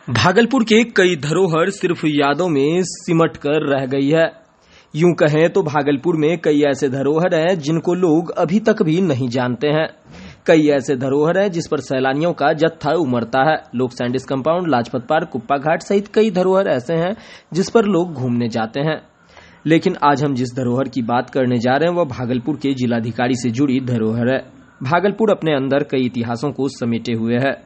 भागलपुर के कई धरोहर सिर्फ यादों में सिमट कर रह गई है। यूं कहें तो भागलपुर में कई ऐसे धरोहर हैं जिनको लोग अभी तक भी नहीं जानते हैं। कई ऐसे धरोहर हैं जिस पर सैलानियों का जत्था उमड़ता है। लोग Sandis compound, Lajpat park, Kuppa Ghat सहित कई धरोहर ऐसे हैं जिस पर लोग घूमने जाते हैं। लेकिन आज हम जिस धरोहर की बात करने जा रहे हैं वह भागलपुर के जिलाधिकारी से जुड़ी धरोहर है। भागलपुर अपने अंदर कई इतिहासों को समेटे हुए है।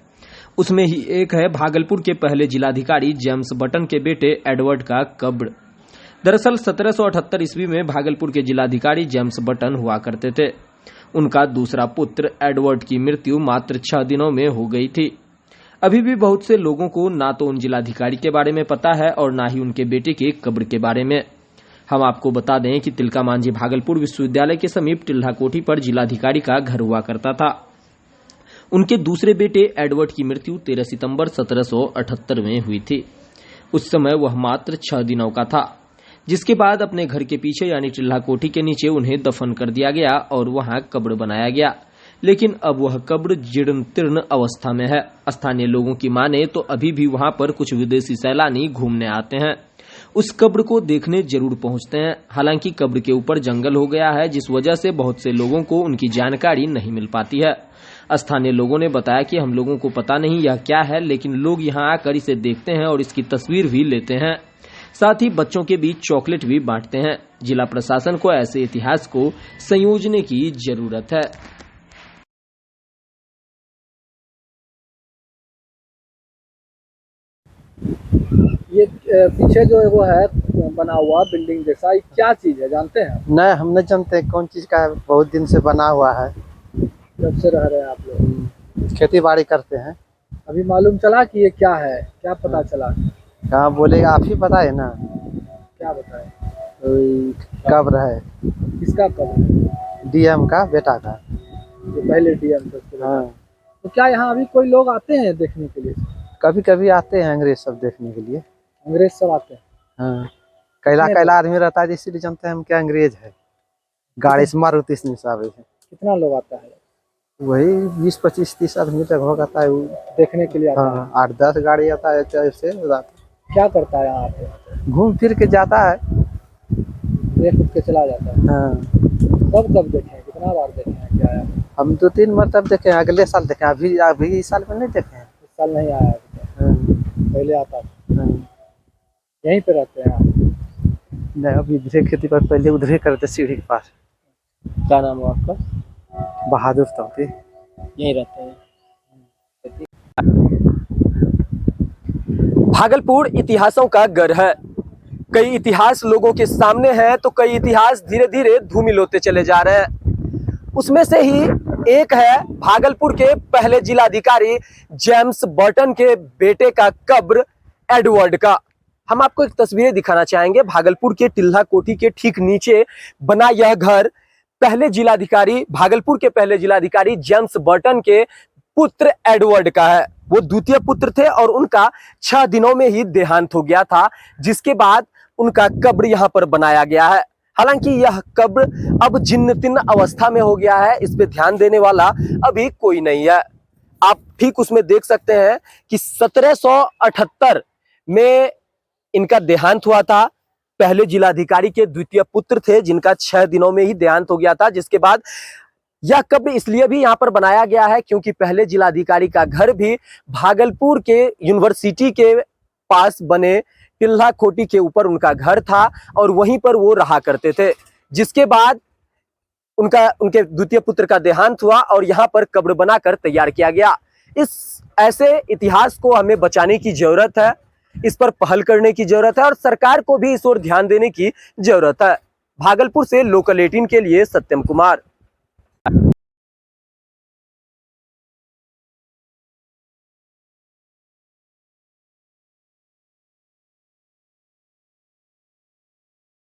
उसमें ही एक है भागलपुर के पहले जिलाधिकारी जेम्स बटन के बेटे एडवर्ड का कब्र। दरअसल 1778 ईस्वी में भागलपुर के जिलाधिकारी जेम्स बटन हुआ करते थे। उनका दूसरा पुत्र एडवर्ड की मृत्यु मात्र 6 दिनों में हो गई थी। अभी भी बहुत से लोगों को ना तो उन जिलाधिकारी के बारे में पता है और ना ही उनके बेटे के कब्र के बारे में। हम आपको बता दें कि तिलका मांझी भागलपुर विश्वविद्यालय के समीप टिल्हा कोठी पर जिलाधिकारी का घर हुआ करता था। उनके दूसरे बेटे एडवर्ड की मृत्यु 13 सितंबर 1778 में हुई थी। उस समय वह मात्र 6 दिनों का था, जिसके बाद अपने घर के पीछे यानी टिल्हा कोठी के नीचे उन्हें दफन कर दिया गया और वहां कब्र बनाया गया। लेकिन अब वह कब्र जीर्ण तीर्ण अवस्था में है। स्थानीय लोगों की माने तो अभी भी वहां पर कुछ विदेशी सैलानी घूमने आते हैं। उस कब्र को देखने जरूर पहुंचते हैं। हालांकि कब्र के ऊपर जंगल हो गया है, जिस वजह से बहुत से लोगों को उनकी जानकारी नहीं मिल पाती है। स्थानीय लोगों ने बताया कि हम लोगों को पता नहीं यह क्या है, लेकिन लोग यहां आकर इसे देखते हैं और इसकी तस्वीर भी लेते हैं। साथ ही बच्चों के बीच चॉकलेट भी बांटते हैं। जिला प्रशासन को ऐसे इतिहास को संयोजने की जरूरत है। ये पीछे जो है वो है बना हुआ बिल्डिंग जैसा, ये क्या चीज है जानते हैं? नहीं, हम नहीं जानते कौन चीज का है। बहुत दिन से बना हुआ है। जब से रह रहे हैं आप लोग? खेती बाड़ी करते हैं। अभी मालूम चला कि ये क्या है? क्या पता चला? कहाँ बोलेगा, आप ही बताए ना। क्या बताए? कब्र है किसका कब्र? डीएम का बेटा का। जो पहले डीएम थे। हाँ, तो क्या यहाँ अभी कोई लोग आते हैं देखने के लिए? कभी कभी आते हैं अंग्रेज सब देखने के लिए। अंग्रेज सब आते हैं? हाँ, कैला आदमी रहता है, इसीलिए जानते हैं हम क्या अंग्रेज है। गाड़ी से मारुति से साहब है। कितना लोग आता है? वही 20, 25, 30 आदमी लगभग आता है। देखने के लिए आता है? हाँ, 8-10 गाड़ी आता है ऐसे। क्या करता है यहाँ पे? घूम फिर के जाता है, देख उठ के चला जाता है। हाँ। कब देखे हैं? कितना बार देखे हैं? क्या है? हम 2-3 मरतब देखे हैं। अगले साल देखे हैं, अभी इस साल में नहीं देखे हैं। इस साल नहीं आया है? हाँ, पहले आता था? हाँ। यहीं पे रहते हैं आप? नहीं, अभी इधरे खेती पर पहले उधरे करते सीढ़ी के पास। क्या नाम है आपका? बहादुर तौती। यहीं रहते हैं? भागलपुर इतिहासों का गढ़ है। कई इतिहास लोगों के सामने हैं तो कई इतिहास धीरे धीरे धूमिल होते चले जा रहे हैं। उसमें से ही एक है भागलपुर के पहले जिलाधिकारी जेम्स बटन के बेटे का कब्र एडवर्ड का। हम आपको एक तस्वीरें दिखाना चाहेंगे। भागलपुर के टिल्हा कोठी के ठीक नीचे बना यह घर पहले जिलाधिकारी, भागलपुर के पहले जिलाधिकारी जेम्स बटन के पुत्र एडवर्ड का है। वो द्वितीय पुत्र थे और उनका 6 दिनों में ही देहांत हो गया था, जिसके बाद उनका कब्र यहाँ पर बनाया गया है। हालांकि यह कब्र अब जीर्ण-तीर्ण अवस्था में हो गया है। इस पे ध्यान देने वाला अभी कोई नहीं है। आप ठीक उसमें देख सकते हैं कि 1778 में इनका देहांत हुआ था। पहले जिलाधिकारी के द्वितीय पुत्र थे जिनका 6 दिनों में ही देहांत हो गया था, जिसके बाद यह कब्र इसलिए भी यहाँ पर बनाया गया है क्योंकि पहले जिलाधिकारी का घर भी भागलपुर के यूनिवर्सिटी के पास बने टिल्हा कोठी के ऊपर उनका घर था और वहीं पर वो रहा करते थे। जिसके बाद उनके द्वितीय पुत्र का देहांत हुआ और यहाँ पर कब्र बनाकर तैयार किया गया। इस ऐसे इतिहास को हमें बचाने की जरूरत है, इस पर पहल करने की जरूरत है और सरकार को भी इस ओर ध्यान देने की जरूरत है। भागलपुर से लोकल 18 के लिए सत्यम कुमार।